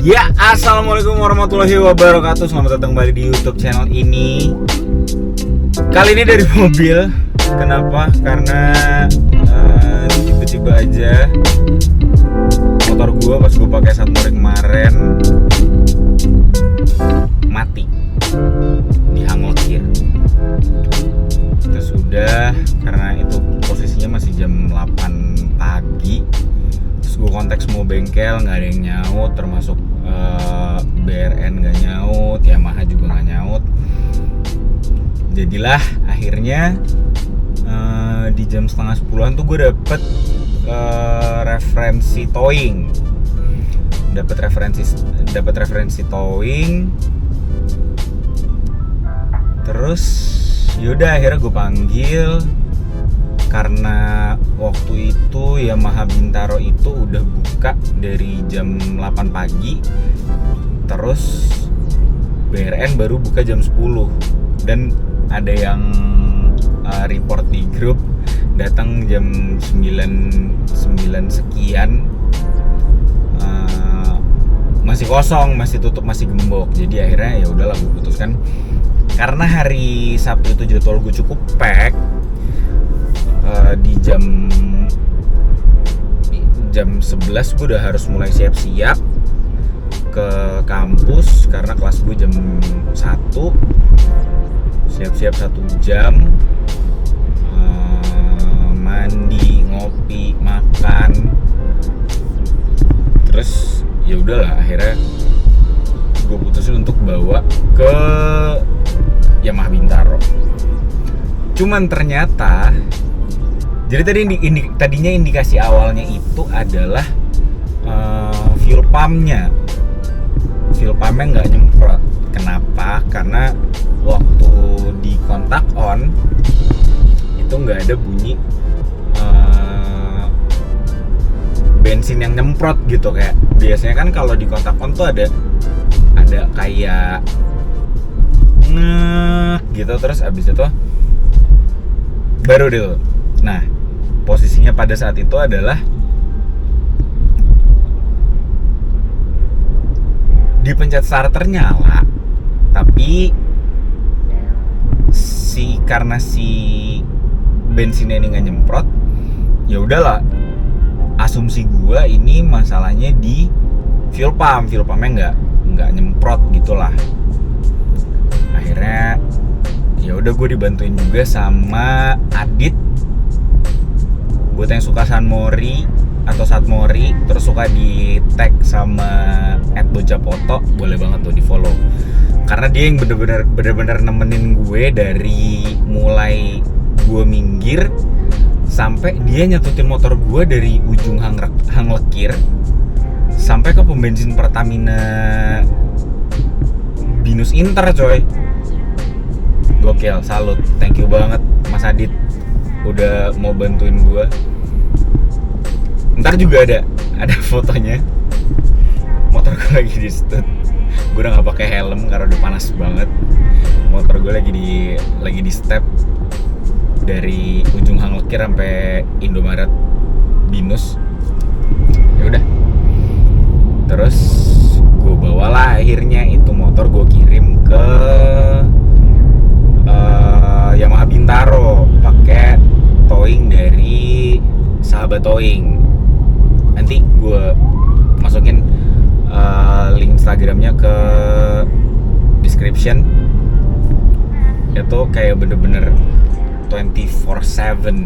Ya, assalamualaikum warahmatullahi wabarakatuh. Selamat datang kembali di YouTube channel ini. Kali ini dari mobil. Kenapa? Karena tiba-tiba aja motor gue pas gue pakai Satmori kemarin mati di hang lekir. Terus udah, karena itu posisinya masih jam 8 pagi. Terus gue kontak semua bengkel, nggak ada yang nyaut, termasuk BRN nggak nyaut, Yamaha juga nggak nyaut. Jadilah akhirnya di jam setengah 10-an tuh gue dapet referensi towing. Dapat referensi towing. Terus yaudah akhirnya gue panggil. Karena waktu itu Yamaha Bintaro itu udah buka dari jam 8 pagi. Terus BRN baru buka jam 10. Dan ada yang report di grup datang jam 9 sekian, masih kosong, masih tutup, masih gembok. Jadi akhirnya ya udahlah, gue putuskan karena hari Sabtu itu jadwal gue cukup pack. Di jam 11 gue udah harus mulai siap-siap ke kampus karena kelas gue jam 1. Siap-siap 1 jam, mandi, ngopi, makan. Terus ya udahlah, akhirnya gue putusin untuk bawa ke Yamaha Bintaro. Cuman ternyata, jadi tadinya indikasi awalnya itu adalah fuel pumpnya nggak nyemprot. Kenapa? Karena waktu di kontak on itu nggak ada bunyi bensin yang nyemprot gitu. Kayak biasanya kan kalau di kontak on tuh ada kayak gitu, terus abis itu baru deh tuh. Nah, posisinya pada saat itu adalah dipencet starter nyala, tapi karena si bensinnya ini nggak nyemprot, ya udahlah. Asumsi gua ini masalahnya di fuel pumpnya nggak nyemprot gitulah. Akhirnya ya udah, gue dibantuin juga sama Adit. Buat yang suka Sanmori atau Satmori, terus suka di tag sama @bojapoto, boleh banget tuh di follow. Karena dia yang bener-bener nemenin gue dari mulai gue minggir sampai dia nyatutin motor gue dari ujung hang lekir sampai ke pom bensin Pertamina Binus Inter, coy. Gokil, salut, thank you banget Mas Adit udah mau bantuin gue. Ntar juga ada fotonya motor gue lagi di stud. Gue udah nggak pakai helm karena udah panas banget. Motor gue lagi di step dari ujung hang lekir sampai Indomaret Binus. Ya udah, terus gue bawalah akhirnya itu motor, gue kirim ke Yamaha Bintaro pakai towing dari Sahabat Towing. Nanti gue masukin link Instagramnya ke description. Itu kayak bener-bener 24/7.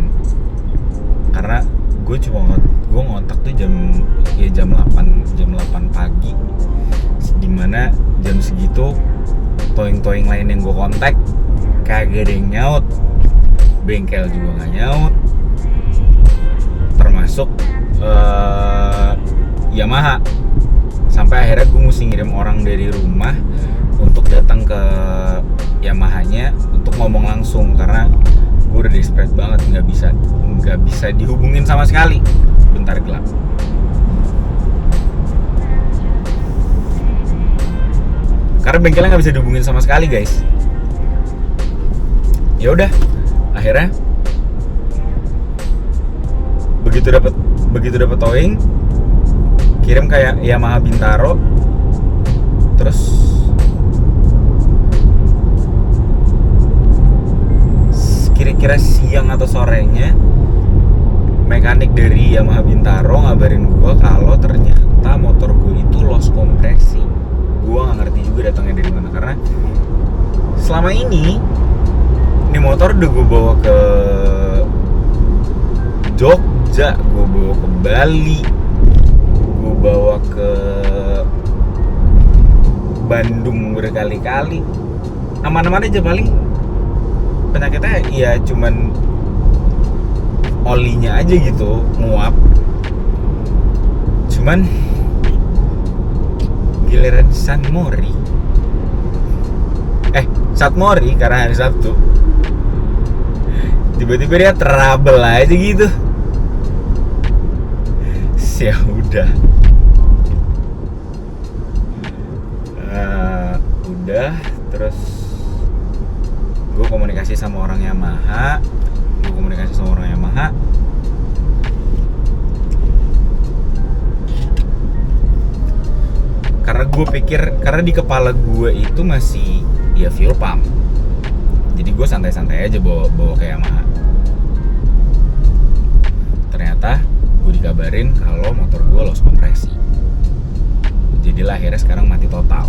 Karena gue ngontak tuh jam 8 pagi. Dimana jam segitu towing lain yang gue kontak kagak ada yang nyaut, bengkel juga nggak nyaut, termasuk Yamaha. Sampai akhirnya gue mesti ngirim orang dari rumah untuk datang ke Yamahanya untuk ngomong langsung, karena gue udah desperate banget, nggak bisa dihubungin sama sekali. Bentar, gelap. Karena bengkelnya nggak bisa dihubungin sama sekali, guys. Ya udah, akhirnya begitu dapat towing, kirim kayak Yamaha Bintaro, Terus kira-kira siang atau sorenya mekanik dari Yamaha Bintaro ngabarin gue kalau ternyata motor gue itu loss kompresi. Gue nggak ngerti juga datangnya dari mana, karena selama ini motor udah gue bawa ke Jogja, gue bawa ke Bali, gue bawa ke Bandung berkali-kali, aman-aman aja. Paling penyakitnya ya cuman olinya aja gitu nguap. Cuman giliran Satmori karena hari Sabtu tiba-tiba dia trouble aja gitu. Ya udah terus gue komunikasi sama orang Yamaha. Karena gue pikir, karena di kepala gue itu masih ya fuel pump, jadi gue santai-santai aja bawa ke Yamaha. Ternyata gue dikabarin kalau motor gue loss kompresi. Jadilah akhirnya sekarang mati total.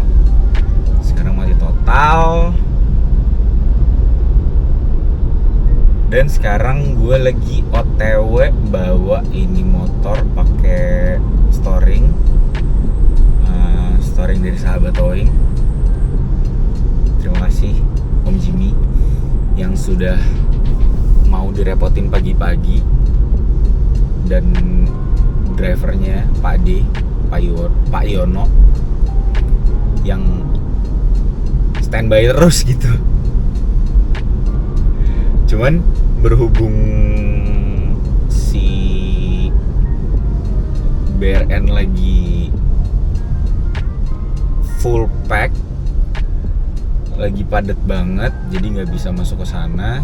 Dan sekarang gue lagi OTW bawa ini motor pakai storing dari Sahabat Towing. Terima kasih Om Jimmy yang sudah mau direpotin pagi-pagi, dan drivernya Pak Yono yang standby terus gitu. Cuman berhubung si BRN lagi full pack, lagi padat banget, jadi nggak bisa masuk ke sana.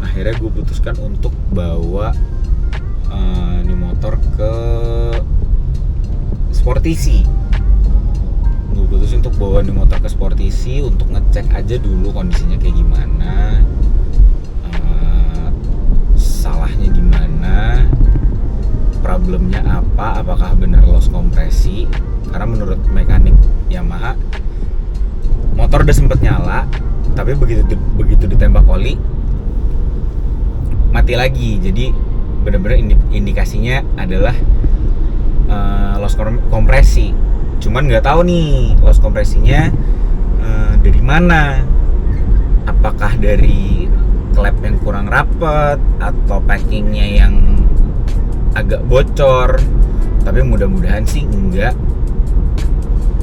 Akhirnya gue putuskan untuk bawa ini motor ke Sportisi. Gue putusin untuk bawa ini motor ke Sportisi untuk ngecek aja dulu kondisinya kayak gimana, salahnya di mana, problemnya apa, apakah benar loss kompresi. Karena menurut mekanik Yamaha, motor udah sempet nyala, tapi begitu ditembak oli mati lagi. Jadi benar-benar indikasinya adalah loss kompresi. Cuman nggak tahu nih loss kompresinya dari mana. Apakah dari klep yang kurang rapet atau packingnya yang agak bocor. Tapi mudah-mudahan sih enggak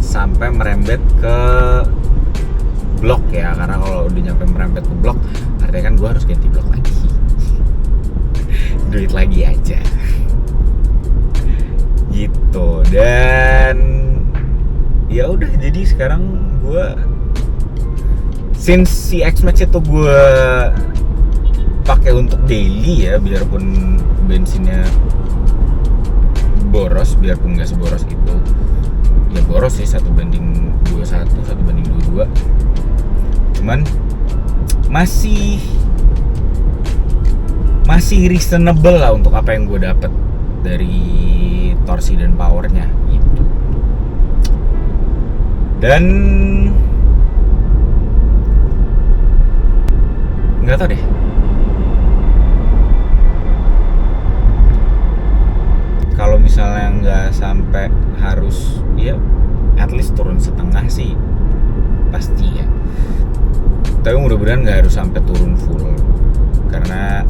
sampai merembet ke blok ya, karena kalau udah nyampe merembet ke blok artinya kan gue harus ganti blok lagi. Duit lagi aja gitu. Dan ya udah, jadi sekarang gue since si X-Max itu gue pakai untuk daily ya, biarpun bensinnya boros, biarpun nggak seboros itu, ya boros sih, 1:21, 1:22. Cuman masih reasonable lah untuk apa yang gue dapet dari torsi dan powernya gitu. Dan nggak tau deh, kalau misalnya nggak sampai harus ya at least turun setengah sih pasti ya. Tapi mudah-mudahan nggak harus sampai turun full, karena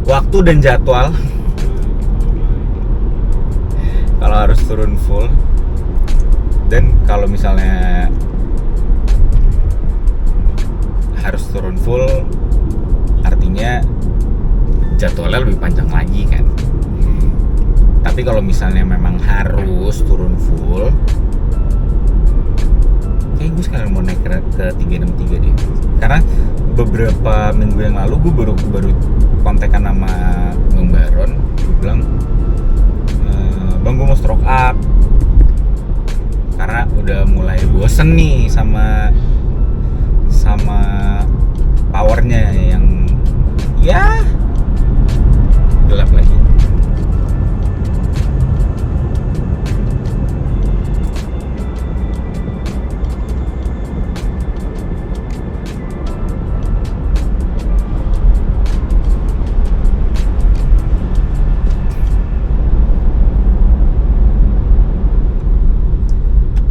waktu dan jadwal. Kalau harus turun full, dan kalau misalnya harus turun full artinya jadwalnya lebih panjang lagi kan. Tapi kalau misalnya memang harus turun full, kayak gue sekarang mau naik ke 363 deh. Karena beberapa minggu yang lalu gue baru kontekan sama Bang Baron. Gue bilang Bang, gue mau stroke up karena udah mulai bosen nih sama powernya yang ya gelap lagi.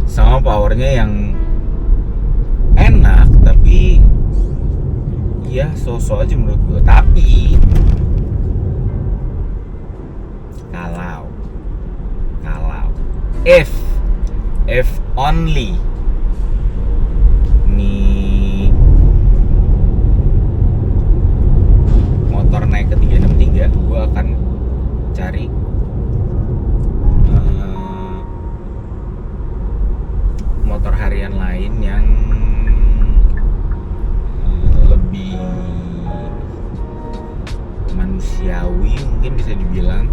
Sama powernya yang enak tapi ya so-so aja menurut gue. Tapi kalau if only nih motor naik ke 363, gue akan cari motor harian lain yang lebih manusiawi mungkin bisa dibilang.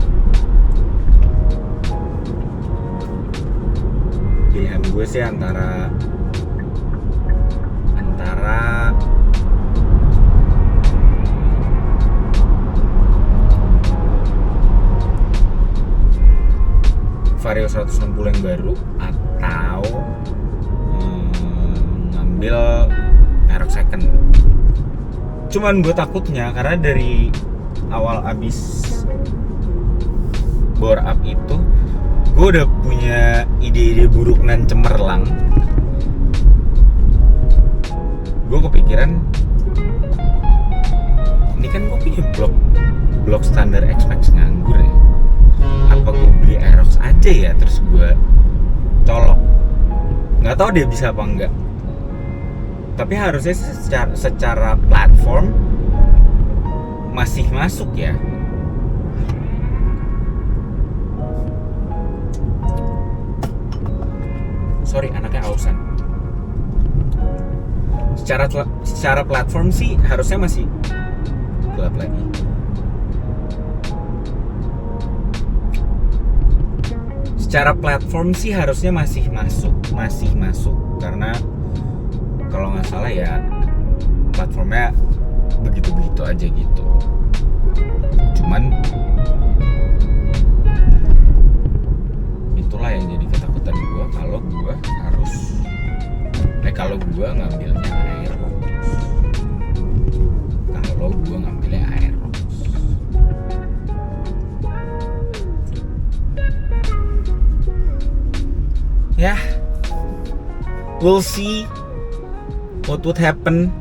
Pilihan gue sih antara Vario 160 yang baru atau ngambil Aerox second. Cuman gue takutnya karena dari awal abis bore up itu gue udah punya ide-ide buruk dan cemerlang. Gue kepikiran, ini kan gue punya blok standar X-Max nganggur ya, apa gue beli Aerox aja ya terus gue colok. Nggak tahu dia bisa apa enggak, tapi harusnya secara platform masih masuk ya. Sorry, anaknya ausan. Secara platform sih harusnya masih gelap lagi. Secara platform sih harusnya masih masuk karena kalau nggak salah ya platformnya begitu aja gitu. Cuman itulah yang jadi ketakutan gue kalau gue ngambilnya Aerox. Ya, we'll see what would happen.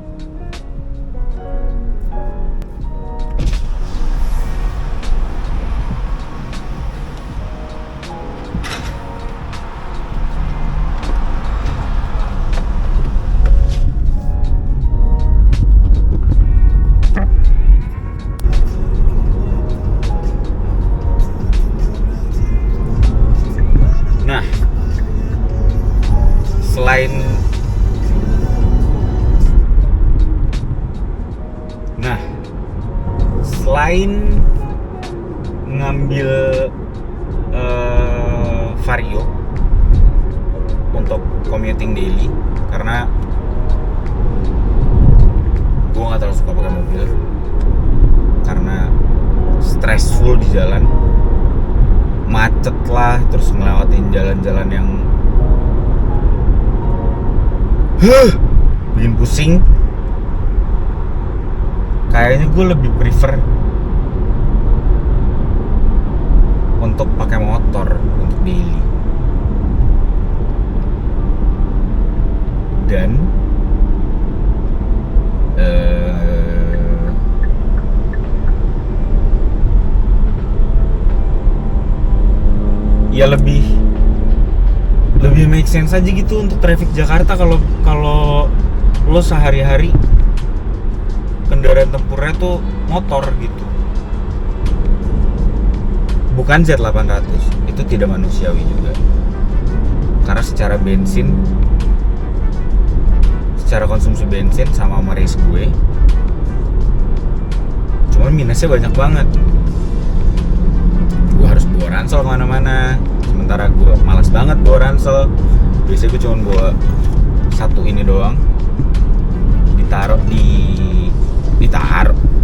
Selain ngambil Vario untuk commuting daily, karena gue nggak terlalu suka pakai mobil karena stressful di jalan, macet lah, terus ngelewatin jalan-jalan yang bikin pusing. Kayaknya gue lebih prefer untuk pakai motor untuk daily. Dan ya lebih make sense aja gitu untuk traffic Jakarta kalau lo sehari-hari kendaraan tempurnya tuh motor gitu. Bukan Z800, itu tidak manusiawi juga. Karena secara konsumsi bensin sama race gue, cuman minusnya banyak banget. Gue harus bor ransel kemana-mana. Sementara gue malas banget bawa ransel. Biasanya gue cuma bawa satu ini doang,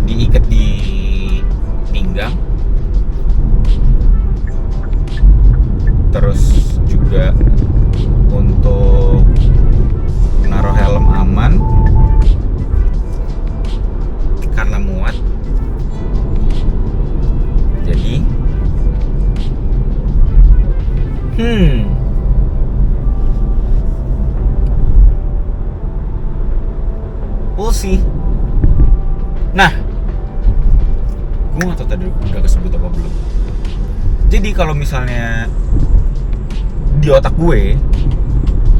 diikat di pinggang. Terus juga untuk naruh helm aman karena muat. Jadi we'll see. Nah, gue gak tau tadi udah kesebut apa belum. Jadi kalau misalnya di otak gue,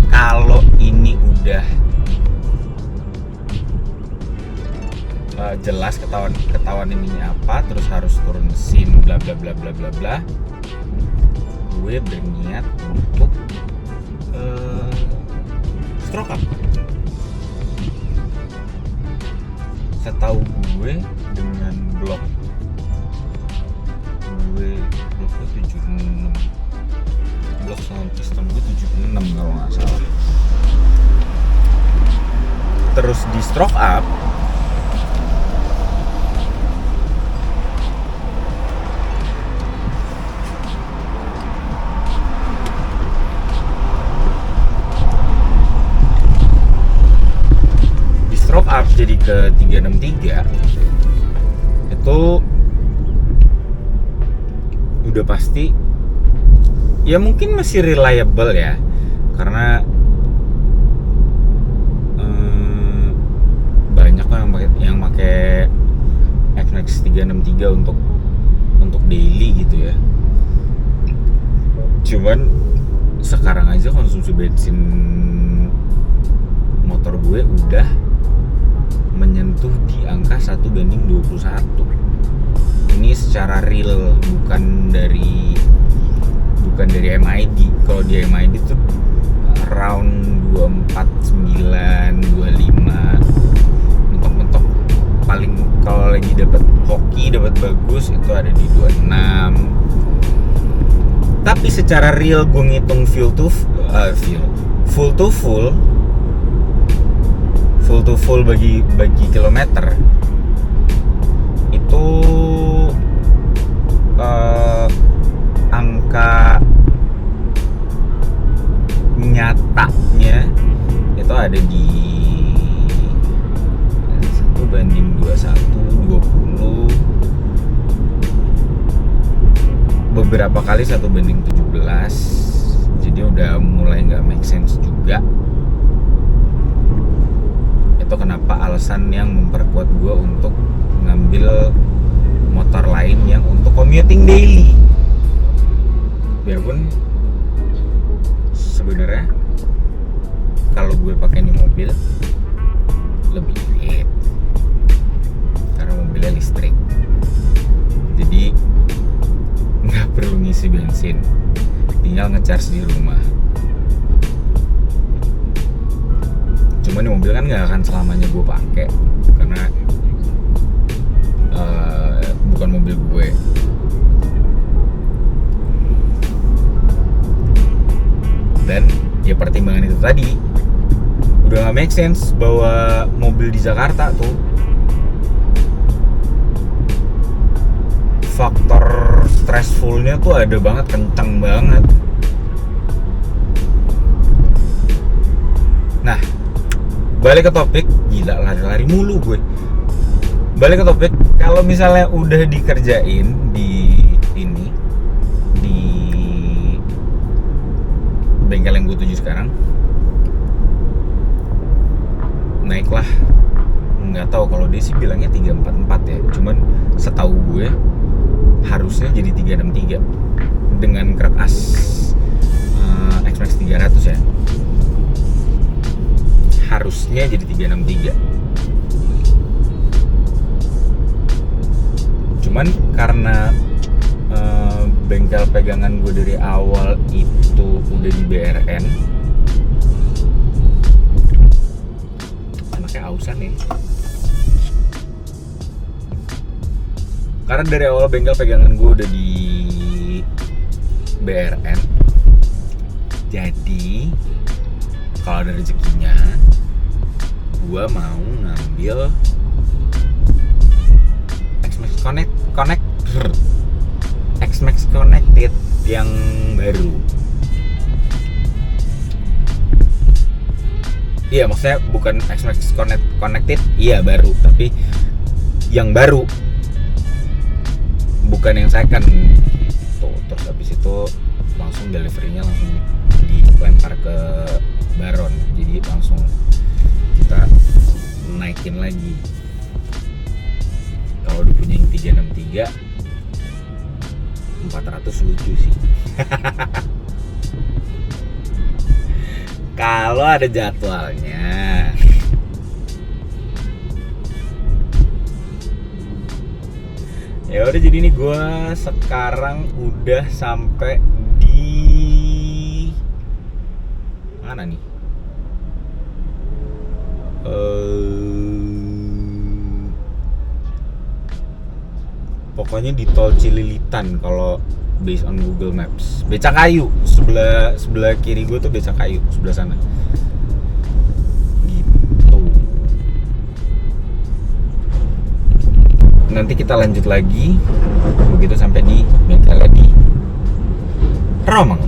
kalau ini udah jelas ketahuan ininya apa, terus harus turun mesin bla bla bla bla bla bla, gue berniat untuk stroke up. Setahu gue dengan blok gue 76, blok sound system gue 76 kalau nggak salah. Terus di stroke up jadi ke 363 itu udah pasti ya mungkin masih reliable ya, karena banyak kok yang pakai NMAX 363 untuk daily gitu ya. Cuman sekarang aja konsumsi bensin motor gue udah menyentuh di angka 1:21. Ini secara real, bukan dari MID. Kalau di MID tuh around 249, 25. Mentok-mentok paling kalau lagi dapat hoki, dapat bagus itu ada di 26. Tapi secara real gue ngitung full to full bagi kilometer itu angka nyatanya itu ada di 1:21, 20, beberapa kali 1:17. Jadi udah mulai nggak make sense juga. Itu kenapa alasan yang memperkuat gue untuk ngambil motor lain yang untuk commuting daily. Biarpun sebenarnya kalau gue pakai ini mobil lebih irit karena mobilnya listrik, jadi nggak perlu ngisi bensin, tinggal ngecharge di rumah. Cuman di mobil kan nggak akan selamanya gue pakai karena bukan mobil gue. Dan ya pertimbangan itu tadi udah nggak make sense bawa mobil di Jakarta tuh. Faktor stressfulnya tuh ada banget, kenceng banget. Nah, balik ke topik, gila lari-lari mulu gue. Balik ke topik, kalau misalnya udah dikerjain di bengkel yang gue tuju sekarang, naiklah, nggak tahu kalau dia sih bilangnya 344 ya, cuman setahu gue harusnya jadi 363 dengan krek as NMAX 300 ya. Harusnya jadi 363. Cuman karena bengkel pegangan gue dari awal itu udah di BRN, anaknya ausan nih. Karena dari awal bengkel pegangan gue udah di BRN. Jadi kalau ada rezekinya, gua mau ngambil X-Max Connected yang baru. Iya, maksudnya bukan X-Max Connected, iya baru, tapi yang baru, bukan yang second gitu. Terus habis itu langsung deliverynya langsung dilempar ke Baron, jadi langsung kita naikin lagi. Kalau udah punya yang 363 400 lucu sih. Kalau ada jadwalnya. Ya udah, jadi ini gue sekarang udah sampai di mana nih? Pokoknya di Tol Cililitan kalau based on Google Maps. Becakayu, sebelah kiri gue tuh Becakayu, sebelah sana. Gitu. Nanti kita lanjut lagi begitu sampai di bengkelnya di Romang.